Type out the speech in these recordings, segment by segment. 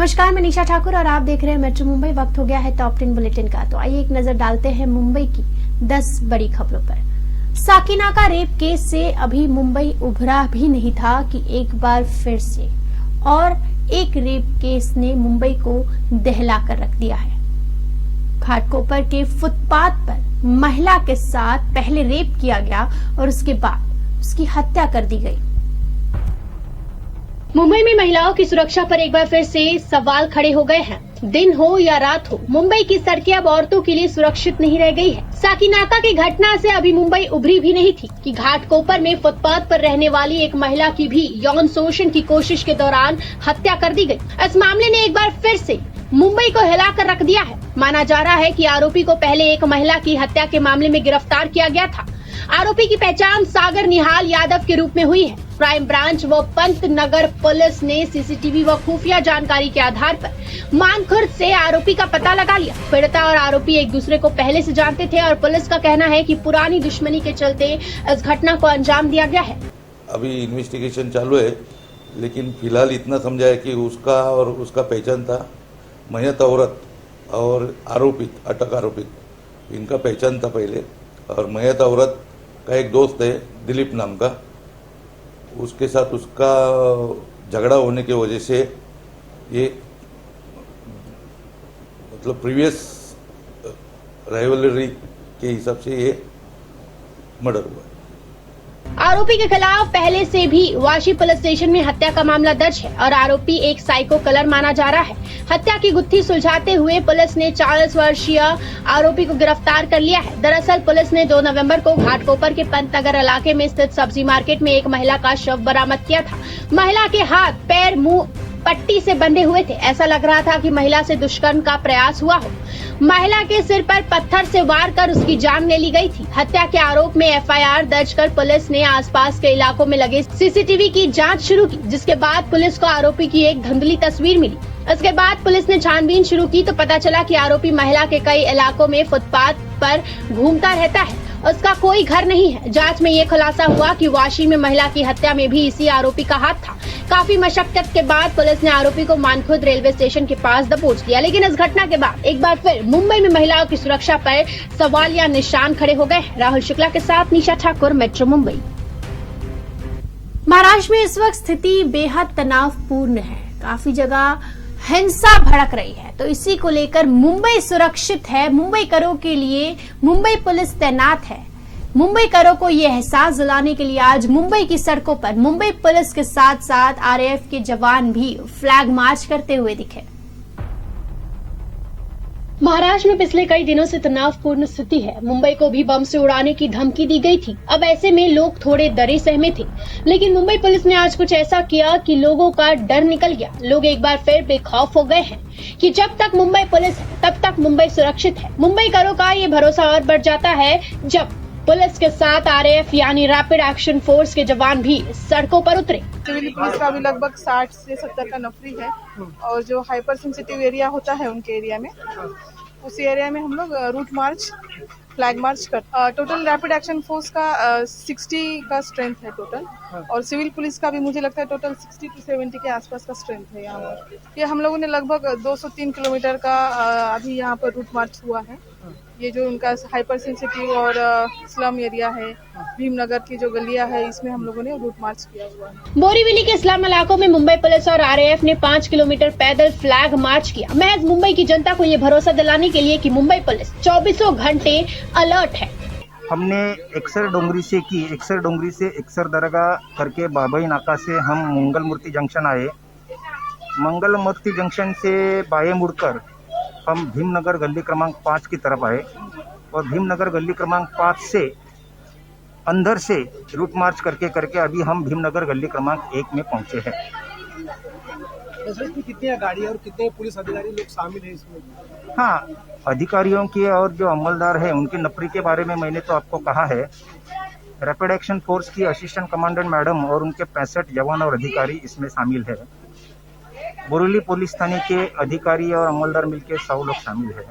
नमस्कार, मैं निशा ठाकुर और आप देख रहे हैं मेट्रो मुंबई। वक्त हो गया है टॉप 10 बुलेटिन का। तो आइए एक नजर डालते हैं मुंबई की 10 बड़ी खबरों पर। साकिनाका रेप केस से अभी मुंबई उभरा भी नहीं था कि एक बार फिर से और एक रेप केस ने मुंबई को दहला कर रख दिया है। घाटकोपर के फुटपाथ पर महिला के साथ पहले रेप किया गया और उसके बाद उसकी हत्या कर दी गई। मुंबई में महिलाओं की सुरक्षा पर एक बार फिर से सवाल खड़े हो गए हैं। दिन हो या रात हो, मुंबई की सड़कें अब औरतों के लिए सुरक्षित नहीं रह गई है। साकिनाका की घटना से अभी मुंबई उभरी भी नहीं थी कि घाटकोपर में फुटपाथ पर रहने वाली एक महिला की भी यौन शोषण की कोशिश के दौरान हत्या कर दी गई। इस मामले ने एक बार फिर से मुंबई को हिला कर रख दिया है। माना जा रहा है कि आरोपी को पहले एक महिला की हत्या के मामले में गिरफ्तार किया गया था। आरोपी की पहचान सागर निहाल यादव के रूप में हुई है। क्राइम ब्रांच व पंत नगर पुलिस ने सीसीटीवी व खुफिया जानकारी के आधार पर मानखुर्द से आरोपी का पता लगा लिया। पीड़िता और आरोपी एक दूसरे को पहले से जानते थे और पुलिस का कहना है कि पुरानी दुश्मनी के चलते इस घटना को अंजाम दिया गया है। अभी इन्वेस्टिगेशन चालू है, लेकिन फिलहाल इतना समझा है कि उसका और उसका पहचान था मयत औरत और आरोपित, अटक आरोपित, इनका पहचान था पहले। और मयत औरत का एक दोस्त है दिलीप नाम का, उसके साथ उसका झगड़ा होने की वजह से ये मतलब प्रीवियस राइवलरी के हिसाब से ये मर्डर हुआ। आरोपी के खिलाफ पहले से भी वाशी पुलिस स्टेशन में हत्या का मामला दर्ज है और आरोपी एक साइको किलर माना जा रहा है। हत्या की गुत्थी सुलझाते हुए पुलिस ने 40 वर्षीय आरोपी को गिरफ्तार कर लिया है। दरअसल पुलिस ने 2 नवंबर को घाटकोपर के पंतनगर इलाके में स्थित सब्जी मार्केट में एक महिला का शव बरामद किया था। महिला के हाथ, पैर, मुंह पट्टी से बंधे हुए थे। ऐसा लग रहा था कि महिला से दुष्कर्म का प्रयास हुआ हो। महिला के सिर पर पत्थर से वार कर उसकी जान ले ली गई थी। हत्या के आरोप में एफआईआर दर्ज कर पुलिस ने आसपास के इलाकों में लगे सीसीटीवी की जांच शुरू की, जिसके बाद पुलिस को आरोपी की एक धुंधली तस्वीर मिली। इसके बाद पुलिस ने छानबीन शुरू की तो पता चला कि आरोपी महिला के कई इलाकों में फुटपाथ पर घूमता रहता है। उसका कोई घर नहीं है। जांच में ये खुलासा हुआ कि वाशी में महिला की हत्या में भी इसी आरोपी का हाथ था। काफी मशक्कत के बाद पुलिस ने आरोपी को मानखुर्द रेलवे स्टेशन के पास दबोच लिया। लेकिन इस घटना के बाद एक बार फिर मुंबई में महिलाओं की सुरक्षा पर सवालिया निशान खड़े हो गए हैं। राहुल शुक्ला के साथ निशा ठाकुर, मेट्रो मुंबई। महाराष्ट्र में इस वक्त स्थिति बेहद तनावपूर्ण है। काफी जगह हिंसा भड़क रही है, तो इसी को लेकर मुंबई सुरक्षित है। मुंबईकरों के लिए मुंबई पुलिस तैनात है। मुंबईकरों को ये एहसास दिलाने के लिए आज मुंबई की सड़कों पर मुंबई पुलिस के साथ साथ आरएएफ के जवान भी फ्लैग मार्च करते हुए दिखे। महाराष्ट्र में पिछले कई दिनों से तनावपूर्ण स्थिति है। मुंबई को भी बम से उड़ाने की धमकी दी गई थी। अब ऐसे में लोग थोड़े डरे सहमे थे, लेकिन मुंबई पुलिस ने आज कुछ ऐसा किया कि लोगों का डर निकल गया। लोग एक बार फिर बेखौफ हो गए हैं कि जब तक मुंबई पुलिस है तब तक मुंबई सुरक्षित है। मुंबईकरों का ये भरोसा और बढ़ जाता है जब पुलिस के साथ आरएएफ यानी रैपिड एक्शन फोर्स के जवान भी सड़कों पर उतरे। सिविल पुलिस का भी लगभग 60 से 70 का नफरी है और जो हाइपर सेंसिटिव एरिया होता है उनके एरिया में, उसी एरिया में हम लोग रूट मार्च, फ्लैग मार्च कर। टोटल रैपिड एक्शन फोर्स का 60 का स्ट्रेंथ है टोटल, और सिविल पुलिस का भी मुझे लगता है टोटल 60 to 70 के आसपास का स्ट्रेंथ है यहाँ पर। ये हम लोगों ने लगभग 203 किलोमीटर का अभी यहाँ पर रूट मार्च हुआ है। ये जो उनका हाइपर सेंसिटिव और स्लम एरिया है, भीमनगर की जो गलियां है, इसमें हम लोगों ने रूट मार्च किया हुआ है। बोरीवली के स्लम इलाकों में मुंबई पुलिस और आरएएफ ने 5 किलोमीटर पैदल फ्लैग मार्च किया, महज मुंबई की जनता को ये भरोसा दिलाने के लिए कि मुंबई पुलिस 24 घंटे अलर्ट है। हमने एक्सर डोंगरी से एक्सर दरगाह करके बाबई नाका से हम मंगल मूर्ति जंक्शन आए। मंगल मूर्ति जंक्शन से बाएं मुड़कर हम भीमनगर गली क्रमांक 5 की तरफ आए और भीमनगर गली क्रमांक 5 से अंदर से रूट मार्च करके अभी हम भीमनगर गली क्रमांक 1 में पहुंचे हैं। कितनी गाड़ी और कितने पुलिस अधिकारी लोग शामिल हैं इसमें? हाँ, अधिकारियों के और जो अमलदार हैं उनके नफरी के बारे में मैंने तो आपको कहा है। रैपिड एक्शन फोर्स की असिस्टेंट कमांडेंट मैडम और उनके 65 जवान और अधिकारी इसमें शामिल है। बोरीवली पुलिस थाने के अधिकारी और अमलदार मिलकर 100 लोग शामिल है।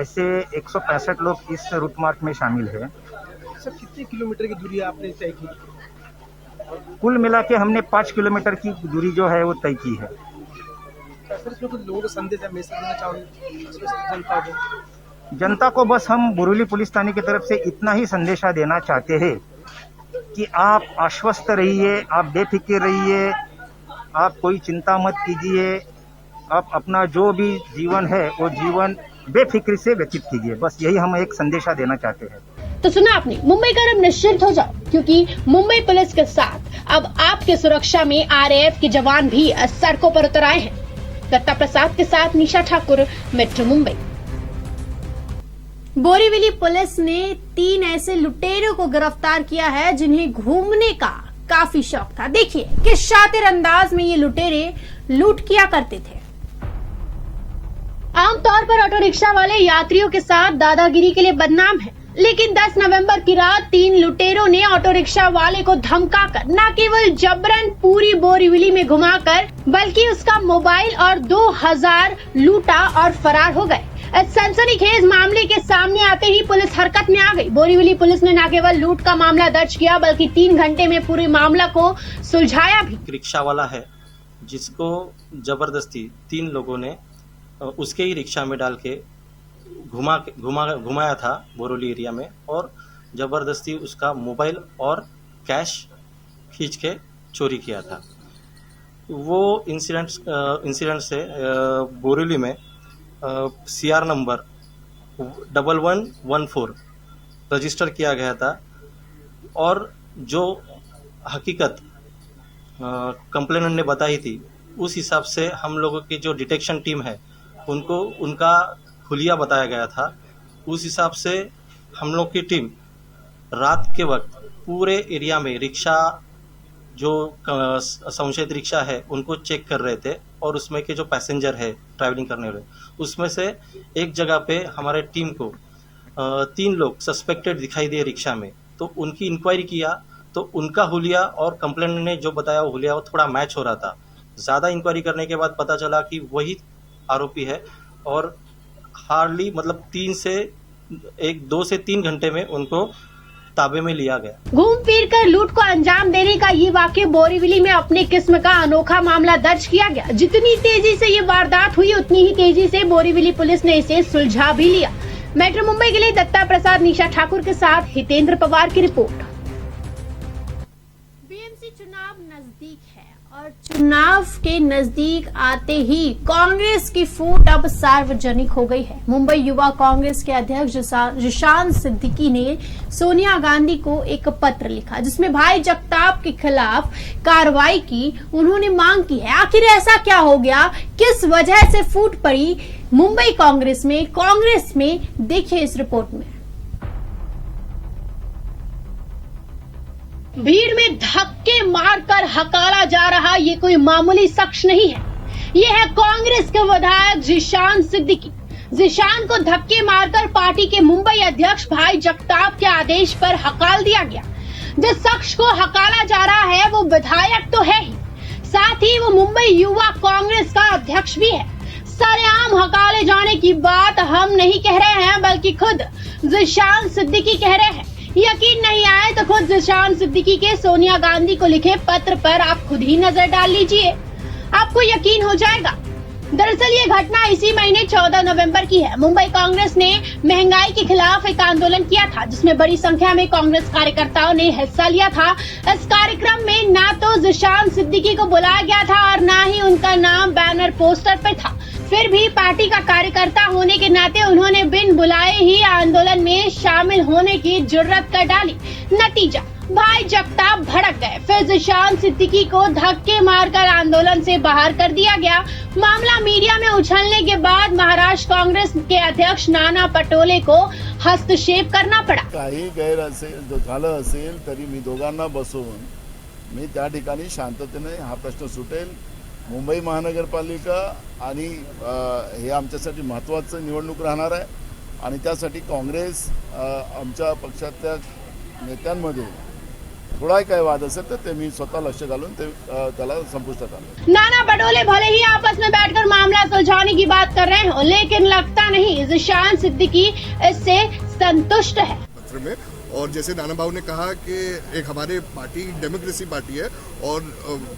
ऐसे 165 लोग इस रूट मार्च में शामिल है। सर, कितने किलोमीटर की दूरी आपने तय की? कुल मिला के हमने 5 किलोमीटर की दूरी जो है वो तय की है। सर इसमें कुछ लोगों को संदेश है, मैसेज देना चाहोगे जनता को? जनता को बस हम बोरीवली पुलिस थाने की तरफ से इतना ही संदेशा देना चाहते हैं कि आप आश्वस्त रहिए, आप बेफिक्र रहिए, आप कोई चिंता मत कीजिए, आप अपना जो भी जीवन है वो जीवन बेफिक्र से व्यतीत कीजिए। बस यही हम एक संदेशा देना चाहते हैं। तो सुना आपने, मुंबई का अब निश्चिंत हो जाओ, क्योंकि मुंबई पुलिस के साथ अब आपके सुरक्षा में आरएएफ के जवान भी सड़कों पर उतर आए हैं। दत्ता प्रसाद के साथ निशा ठाकुर, मेट्रो मुंबई। बोरीवली पुलिस ने 3 ऐसे लुटेरों को गिरफ्तार किया है जिन्हें घूमने का काफी शौक था। देखिए किस शातिर अंदाज में ये लुटेरे लूट किया करते थे। आमतौर पर ऑटो रिक्शा वाले यात्रियों के साथ दादागिरी के लिए बदनाम है, लेकिन 10 नवंबर की रात 3 लुटेरों ने ऑटो रिक्शा वाले को धमकाकर न केवल जबरन पूरी बोरीवली में घुमाकर बल्कि उसका मोबाइल और 2000 लूटा और फरार हो गए। इस सनसनीखेज मामले के सामने आते ही पुलिस हरकत में आ गई। बोरीवली पुलिस ने न केवल लूट का मामला दर्ज किया बल्कि 3 घंटे में पूरे मामला को सुलझाया भी। रिक्शा वाला है जिसको जबरदस्ती 3 लोगों ने उसके ही रिक्शा में डाल के घुमाया था बोरीवली एरिया में, और जबरदस्ती उसका मोबाइल और कैश खींच के चोरी किया था। वो इंसिडेंट से बोरीवली में CR नंबर 1114 रजिस्टर किया गया था, और जो हकीकत कंप्लेनेंट ने बताई थी उस हिसाब से हम लोगों की जो डिटेक्शन टीम है उनको उनका हुलिया बताया गया था। उस हिसाब से हम लोग की टीम रात के वक्त पूरे एरिया में रिक्शा जो संशयित रिक्शा है उनको चेक कर रहे थे, और उसमें के जो पैसेंजर है ट्रैवलिंग करने वाले उसमें से एक जगह पे हमारे टीम को 3 लोग सस्पेक्टेड दिखाई दिए रिक्शा में। तो उनकी इंक्वायरी किया तो उनका हुलिया और कंप्लेंट ने जो बताया वो हुलिया वो थोड़ा मैच हो रहा था। ज़्यादा इंक्वायरी करने के बाद पता चला कि वही आरोपी है, और हार्डली मतलब 2 से 3 घंटे में उनको ताबे में लिया गया। घूम फिर कर लूट को अंजाम देने का ये वाकया बोरीवली में अपने किस्म का अनोखा मामला दर्ज किया गया। जितनी तेजी से ये वारदात हुई उतनी ही तेजी से बोरीवली पुलिस ने इसे सुलझा भी लिया। मेट्रो मुंबई के लिए दत्ता प्रसाद, निशा ठाकुर के साथ हितेंद्र पवार की रिपोर्ट। बीएमसी चुनाव नजदीक है और चुनाव के नजदीक आते ही कांग्रेस की फूट अब सार्वजनिक हो गई है। मुंबई युवा कांग्रेस के अध्यक्ष जिशान सिद्दीकी ने सोनिया गांधी को एक पत्र लिखा जिसमें भाई जगताप के खिलाफ कार्रवाई की उन्होंने मांग की है। आखिर ऐसा क्या हो गया, किस वजह से फूट पड़ी मुंबई कांग्रेस में, देखिए इस रिपोर्ट में। भीड़ में धक्के मारकर हकारा जा रहा ये कोई मामूली शख्स नहीं है, ये है कांग्रेस के विधायक जिशान सिद्दीकी। जिशान को धक्के मारकर पार्टी के मुंबई अध्यक्ष भाई जगताप के आदेश पर हकाल दिया गया। जिस शख्स को हकाला जा रहा है वो विधायक तो है ही, साथ ही वो मुंबई युवा कांग्रेस का अध्यक्ष भी है। सरेआम हकाले जाने की बात हम नहीं कह रहे हैं बल्कि खुद जिशान सिद्दीकी कह रहे हैं। यकीन नहीं आए तो खुद जिशान सिद्दीकी के सोनिया गांधी को लिखे पत्र पर आप खुद ही नजर डाल लीजिए, आपको यकीन हो जाएगा। दरअसल ये घटना इसी महीने 14 नवंबर की है। मुंबई कांग्रेस ने महंगाई के खिलाफ एक आंदोलन किया था जिसमें बड़ी संख्या में कांग्रेस कार्यकर्ताओं ने हिस्सा लिया था। इस कार्यक्रम में ना तो जिशान सिद्दीकी को बुलाया गया था और ना ही उनका नाम बैनर पोस्टर पर था। फिर भी पार्टी का कार्यकर्ता होने के नाते उन्होंने बिन बुलाए ही आंदोलन में शामिल होने की जुर्रत कर डाली। नतीजा, भाई जगताप भड़क गए। फिर जिशान सिद्दीकी को धक्के मारकर आंदोलन से बाहर कर दिया गया। मामला मीडिया में उछलने के बाद महाराष्ट्र कांग्रेस के अध्यक्ष नाना पटोले को हस्तक्षेप करना पड़ा। काही गैर असेल झालं असेल तरी मी दोघांना बसवून मी त्या ठिकाणी शांततेने हा प्रश्न सुटेल। मुंबई महानगरपालिका आणि हे आमच्यासाठी महत्त्वाचं निवडणूक राहणार आहे आणि त्यासाठी काँग्रेस आमच्या पक्षातल्या नेत्यांमध्ये थोड़ा काय वाद असेल तर ते मी स्वतः लक्ष घालून ते त्याला संपुष्टात आणेन। नाना पटोले भले ही आपस में बैठकर मामला सुलझाने की बात कर रहे हो, लेकिन लगता नहीं जिशान सिद्दीकी इससे संतुष्ट है। पत्र में और जैसे नाना भाव ने कहा कि एक हमारे पार्टी डेमोक्रेसी पार्टी है और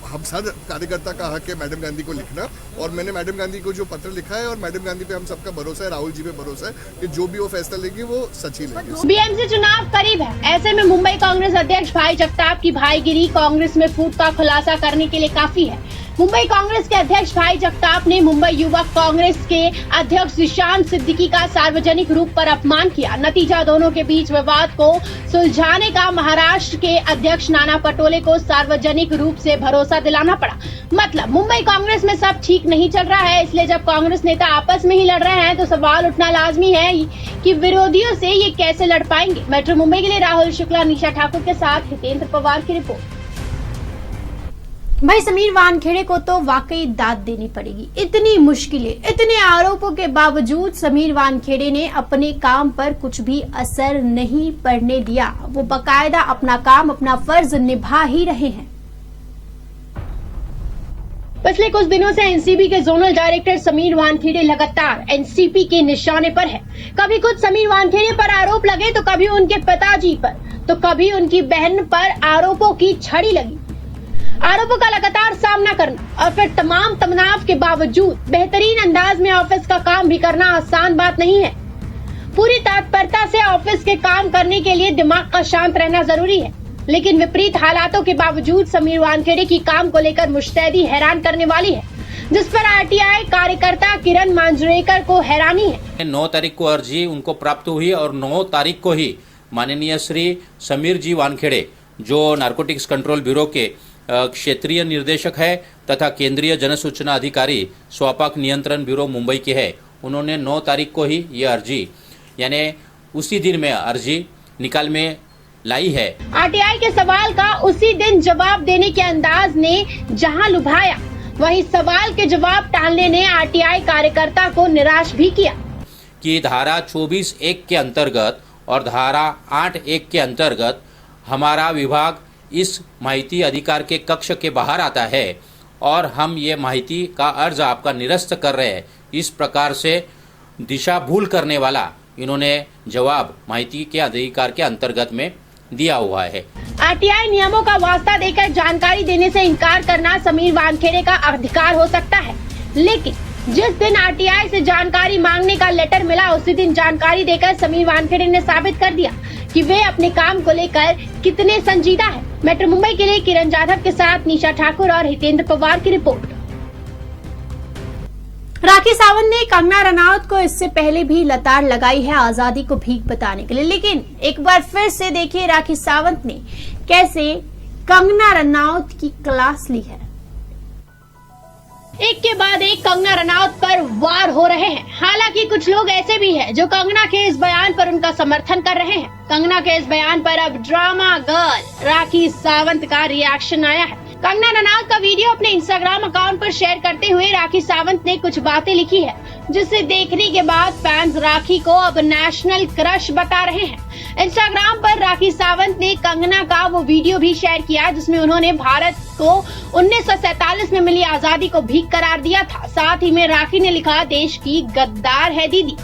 हम सब कार्यकर्ता का हक है मैडम गांधी को लिखना, और मैंने मैडम गांधी को जो पत्र लिखा है और मैडम गांधी पे हम सबका भरोसा है, राहुल जी पे भरोसा है कि जो भी वो फैसला लेगी वो सच ही लेगी। बीएमसी चुनाव करीब है, ऐसे में मुंबई कांग्रेस अध्यक्ष भाई जगताप की भाईगिरी कांग्रेस में फूट का खुलासा करने के लिए काफी है। मुंबई कांग्रेस के अध्यक्ष भाई जगताप ने मुंबई युवक कांग्रेस के अध्यक्ष जिशान सिद्दीकी का सार्वजनिक रूप पर अपमान किया। नतीजा दोनों के बीच विवाद को सुलझाने का महाराष्ट्र के अध्यक्ष नाना पटोले को सार्वजनिक रूप से भरोसा दिलाना पड़ा। मतलब मुंबई कांग्रेस में सब ठीक नहीं चल रहा है, इसलिए जब कांग्रेस नेता आपस में ही लड़ रहे हैं तो सवाल उठना लाजमी है कि विरोधियों से ये कैसे लड़ पाएंगे। मेट्रो मुंबई के लिए राहुल शुक्ला, निशा ठाकुर के साथ हितेंद्र पवार की रिपोर्ट। भाई समीर वानखेड़े को तो वाकई दाद देनी पड़ेगी। इतनी मुश्किलें, इतने आरोपों के बावजूद समीर वानखेड़े ने अपने काम पर कुछ भी असर नहीं पड़ने दिया। वो बाकायदा अपना काम, अपना फर्ज निभा ही रहे हैं। पिछले कुछ दिनों से एनसीबी के जोनल डायरेक्टर समीर वानखेड़े लगातार एनसीपी के निशाने पर है। कभी कुछ समीर वानखेड़े पर आरोप लगे तो कभी उनके पिताजी पर, तो कभी उनकी बहन पर आरोपों की छड़ी लगी। आरोपों का लगातार सामना करना और फिर तमाम तनाव के बावजूद बेहतरीन अंदाज में ऑफिस का काम भी करना आसान बात नहीं है। पूरी तत्परता से ऑफिस के काम करने के लिए दिमाग का शांत रहना जरूरी है, लेकिन विपरीत हालातों के बावजूद समीर वानखेड़े की काम को लेकर मुस्तैदी हैरान करने वाली है, जिस पर आरटीआई कार्यकर्ता किरण मांजरेकर को हैरानी है। 9 तारीख को अर्जी उनको प्राप्त हुई और 9 तारीख को ही माननीय श्री समीर जी वानखेड़े, जो नारकोटिक्स कंट्रोल ब्यूरो के क्षेत्रीय निर्देशक है तथा केंद्रीय जनसूचना अधिकारी स्वापाक नियंत्रण ब्यूरो मुंबई के है, उन्होंने 9 तारीख को ही ये अर्जी यानी उसी दिन में अर्जी निकाल में लाई है। आरटीआई के सवाल का उसी दिन जवाब देने के अंदाज ने जहां लुभाया, वहीं सवाल के जवाब टालने ने आरटीआई कार्यकर्ता को निराश भी किया कि धारा 24(1) के अंतर्गत और धारा 8(1) के अंतर्गत हमारा विभाग इस माहिती अधिकार के कक्ष के बाहर आता है और हम ये माहिती का अर्ज आपका निरस्त कर रहे हैं। इस प्रकार से दिशा भूल करने वाला इन्होंने जवाब माहिती के अधिकार के अंतर्गत में दिया हुआ है। आरटीआई नियमों का वास्ता देकर जानकारी देने से इनकार करना समीर वानखेड़े का अधिकार हो सकता है, लेकिन जिस दिन आरटीआई से जानकारी मांगने का लेटर मिला उसी दिन जानकारी देकर समीर वानखेड़े ने साबित कर दिया कि वे अपने काम को लेकर कितने संजीदा है। मेट्रो मुंबई के लिए किरण जाधव के साथ निशा ठाकुर और हितेंद्र पवार की रिपोर्ट। राखी सावंत ने कंगना रनौत को इससे पहले भी लताड़ लगाई है आजादी को भीख बताने के लिए, लेकिन एक बार फिर से देखिए राखी सावंत ने कैसे कंगना रनौत की क्लास ली है। एक के बाद एक कंगना रनौत पर वार हो रहे हैं। हालांकि कुछ लोग ऐसे भी हैं जो कंगना के इस बयान पर उनका समर्थन कर रहे हैं। कंगना के इस बयान पर अब ड्रामा गर्ल राखी सावंत का रिएक्शन आया है। कंगना रनौत का वीडियो अपने इंस्टाग्राम अकाउंट पर शेयर करते हुए राखी सावंत ने कुछ बातें लिखी है, जिसे देखने के बाद फैंस राखी को अब नेशनल क्रश बता रहे हैं। इंस्टाग्राम पर राखी सावंत ने कंगना का वो वीडियो भी शेयर किया जिसमें उन्होंने भारत को 1947 में मिली आजादी को भीख करार दिया था। साथ ही में राखी ने लिखा, देश की गद्दार है दीदी।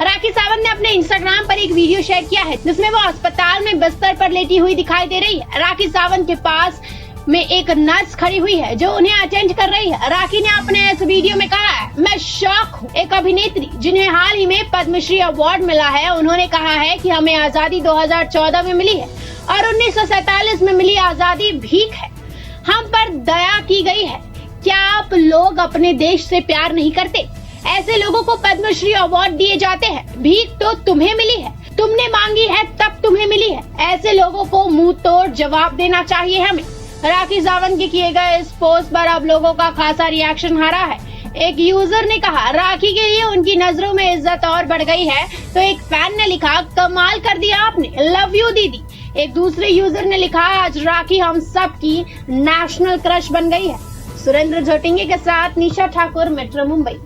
राखी सावंत ने अपने इंस्टाग्राम पर एक वीडियो शेयर किया है जिसमें वो अस्पताल में बिस्तर पर लेटी हुई दिखाई दे रही है। राखी सावंत के पास में एक नर्स खड़ी हुई है जो उन्हें अटेंड कर रही है। राखी ने अपने इस वीडियो में कहा है, मैं शॉक हूँ। एक अभिनेत्री जिन्हें हाल ही में पद्मश्री अवार्ड मिला है, उन्होंने कहा है कि हमें आजादी 2014 में मिली है और 1947 में मिली आजादी भीख है। हम पर दया की गई है। क्या आप लोग अपने देश से प्यार नहीं करते? ऐसे लोगों को पद्मश्री अवार्ड दिए जाते हैं। भीख तो तुम्हें मिली है, तुमने मांगी है तब तुम्हें मिली है। ऐसे लोगों को मुंह तोड़ जवाब देना चाहिए हमें। राखी सावंत के किए गए इस पोस्ट पर अब लोगों का खासा रिएक्शन आ रहा है। एक यूजर ने कहा, राखी के लिए उनकी नजरों में इज्जत और बढ़ गई है। तो एक फैन ने लिखा, कमाल कर दिया आपने, लव यू दीदी। एक दूसरे यूजर ने लिखा, आज राखी हम सब की नेशनल क्रश बन गई है। सुरेंद्र झोटिंगे के साथ निशा ठाकुर, मेट्रो मुंबई।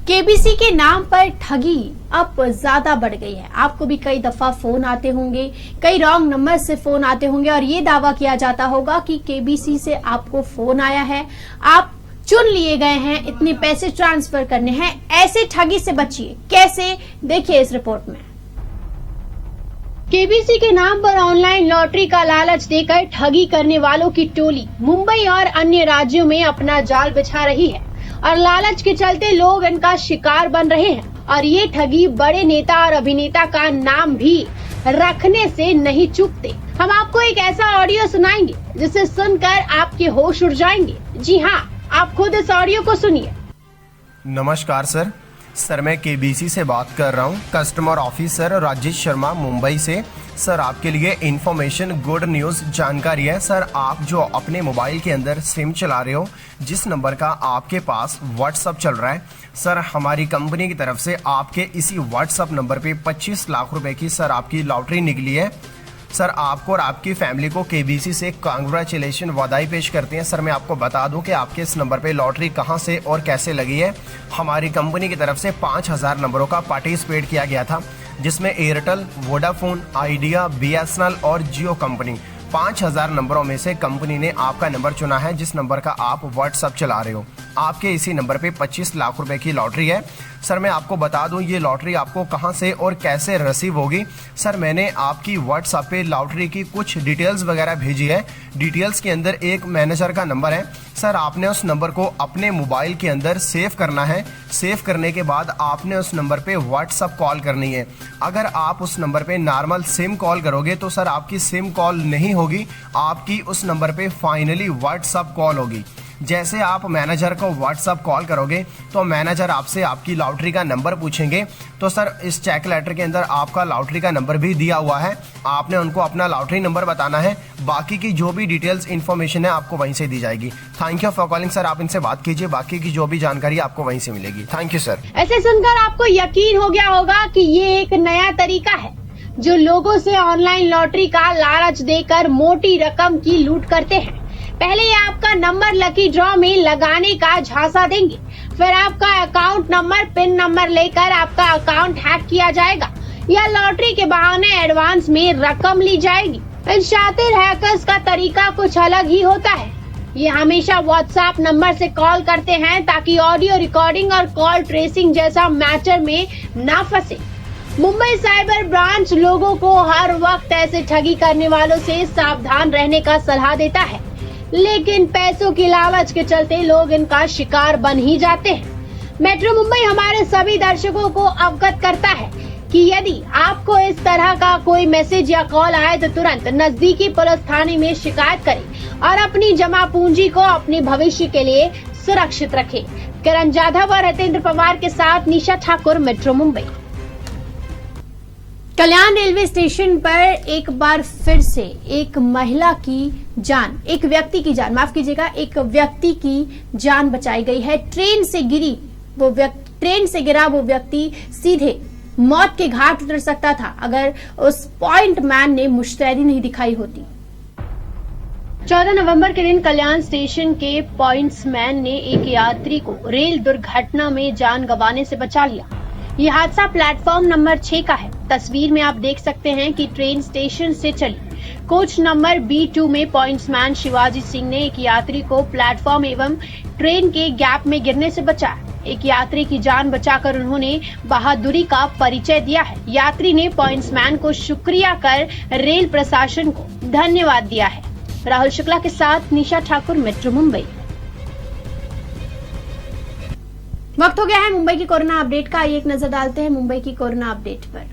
केबीसी के नाम पर ठगी अब ज्यादा बढ़ गई है। आपको भी कई दफा फोन आते होंगे, कई रॉन्ग नंबर से फोन आते होंगे और ये दावा किया जाता होगा कि केबीसी से आपको फोन आया है, आप चुन लिए गए हैं, इतने पैसे ट्रांसफर करने हैं। ऐसे ठगी से बचिए। कैसे, देखिए इस रिपोर्ट में। केबीसी के नाम पर ऑनलाइन लॉटरी का लालच देकर ठगी करने वालों की टोली मुंबई और अन्य राज्यों में अपना जाल बिछा रही है और लालच के चलते लोग इनका शिकार बन रहे हैं और ये ठगी बड़े नेता और अभिनेता का नाम भी रखने से नहीं चूकते। हम आपको एक ऐसा ऑडियो सुनाएंगे जिसे सुनकर आपके होश उड़ जाएंगे। जी हाँ, आप खुद इस ऑडियो को सुनिए। नमस्कार सर, मैं केबीसी से बात कर रहा हूँ, कस्टमर ऑफिसर राजेश शर्मा मुंबई से। सर, आपके लिए इन्फॉर्मेशन, गुड न्यूज़, जानकारी है। सर, आप जो अपने मोबाइल के अंदर सिम चला रहे हो, जिस नंबर का आपके पास व्हाट्सअप चल रहा है, सर हमारी कंपनी की तरफ से आपके इसी व्हाट्सअप नंबर पे 25 लाख रुपए की सर आपकी लॉटरी निकली है। सर, आपको और आपकी फैमिली को केबीसी से कांग्रेचुलेशन, बधाई पेश करते हैं। सर, मैं आपको बता दूं कि आपके इस नंबर पे लॉटरी कहां से और कैसे लगी है। हमारी कंपनी की तरफ से 5000 नंबरों का पार्टिसिपेट किया गया था, जिसमें एयरटेल, वोडाफोन, आइडिया, बीएसएनएल और जियो कंपनी 5000 नंबरों में से कंपनी ने आपका नंबर चुना है, जिस नंबर का आप व्हाट्सअप चला रहे हो। आपके इसी नंबर पे 25 लाख रुपए की लॉटरी है। सर, मैं आपको बता दूं ये लॉटरी आपको कहां से और कैसे रिसीव होगी। सर, मैंने आपकी व्हाट्सएप पे लॉटरी की कुछ डिटेल्स वगैरह भेजी है। डिटेल्स के अंदर एक मैनेजर का नंबर है। सर, आपने उस नंबर को अपने मोबाइल के अंदर सेव करना है। सेव करने के बाद आपने उस नंबर पे व्हाट्सएप कॉल करनी है। अगर आप उस नंबर पे नॉर्मल सिम कॉल करोगे तो सर आपकी सिम कॉल नहीं होगी, आपकी उस नंबर पे फाइनली व्हाट्सएप कॉल होगी। जैसे आप मैनेजर को व्हाट्सएप कॉल करोगे तो मैनेजर आपसे आपकी लॉटरी का नंबर पूछेंगे। तो सर, इस चेक लेटर के अंदर आपका लॉटरी का नंबर भी दिया हुआ है। आपने उनको अपना लॉटरी नंबर बताना है। बाकी की जो भी डिटेल्स इन्फॉर्मेशन है आपको वहीं से दी जाएगी। Thank you for calling sir, आप इनसे बात कीजिए, बाकी की जो भी जानकारी आपको वहीं से मिलेगी। Thank you sir. ऐसे सुनकर आपको यकीन हो गया होगा कि ये एक नया तरीका है जो लोगों से ऑनलाइन लॉटरी का लालच देकर मोटी रकम की लूट करते हैं। पहले ये आपका नंबर लकी ड्रॉ में लगाने का झांसा देंगे, फिर आपका अकाउंट नंबर, पिन नंबर लेकर आपका अकाउंट हैक किया जाएगा या लॉटरी के बहाने एडवांस में रकम ली जाएगी। इन शातिर हैकर्स का तरीका कुछ अलग ही होता है। ये हमेशा व्हाट्सएप नंबर से कॉल करते हैं ताकि ऑडियो रिकॉर्डिंग और कॉल ट्रेसिंग जैसा मैटर में ना फंसे। मुंबई साइबर ब्रांच लोगों को हर वक्त ऐसे ठगी करने वालों से सावधान रहने का सलाह देता है, लेकिन पैसों की लालच के चलते लोग इनका शिकार बन ही जाते हैं। मेट्रो मुंबई हमारे सभी दर्शकों को अवगत करता है कि यदि आपको इस तरह का कोई मैसेज या कॉल आए तो तुरंत नजदीकी पुलिस थाने में शिकायत करें और अपनी जमा पूंजी को अपने भविष्य के लिए सुरक्षित रखें। करण जाधव और हितेंद्र पवार के साथ निशा ठाकुर, मेट्रो मुंबई। कल्याण रेलवे स्टेशन पर एक बार फिर से एक महिला की जान, एक व्यक्ति की जान, माफ कीजिएगा, एक व्यक्ति की जान बचाई गई है। ट्रेन से गिरा वो व्यक्ति सीधे मौत के घाट उतर सकता था अगर उस पॉइंट मैन ने मुस्तैदी नहीं दिखाई होती। 14 नवंबर के दिन कल्याण स्टेशन के पॉइंट्स मैन ने एक यात्री को रेल दुर्घटना में जान गंवाने से बचा लिया। ये हादसा प्लेटफॉर्म नंबर 6 का है। तस्वीर में आप देख सकते हैं कि ट्रेन स्टेशन से चली कोच नंबर B2 में पॉइंट्समैन शिवाजी सिंह ने एक यात्री को प्लेटफॉर्म एवं ट्रेन के गैप में गिरने से बचाया। एक यात्री की जान बचाकर उन्होंने बहादुरी का परिचय दिया है। यात्री ने पॉइंट्समैन को शुक्रिया कर रेल प्रशासन को धन्यवाद दिया है। राहुल शुक्ला के साथ निशा ठाकुर, मेट्रो मुंबई। वक्त हो गया है मुंबई की कोरोना अपडेट का। आइए एक नजर डालते हैं मुंबई की कोरोना अपडेट पर।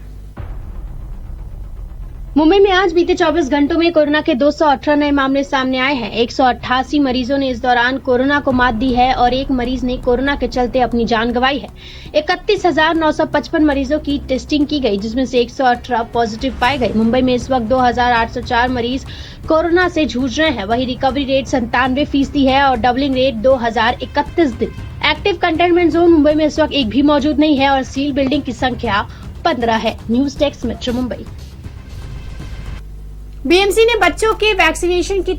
मुंबई में आज बीते 24 घंटों में कोरोना के 218 नए मामले सामने आए हैं। 188 मरीजों ने इस दौरान कोरोना को मात दी है और एक मरीज ने कोरोना के चलते अपनी जान गंवाई है। 31,955 मरीजों की टेस्टिंग की गई, जिसमें से 118 पॉजिटिव पाए गए। मुंबई में इस वक्त 2,804 मरीज कोरोना से जूझ रहे हैं। वहीं रिकवरी रेट 97% है और डबलिंग रेट 2031 दिन। एक्टिव कंटेनमेंट जोन मुंबई में इस वक्त एक भी मौजूद नहीं है और सील बिल्डिंग की संख्या 15 है। News desk, metro Mumbai. BMC ने बच्चों के वैक्सीनेशन की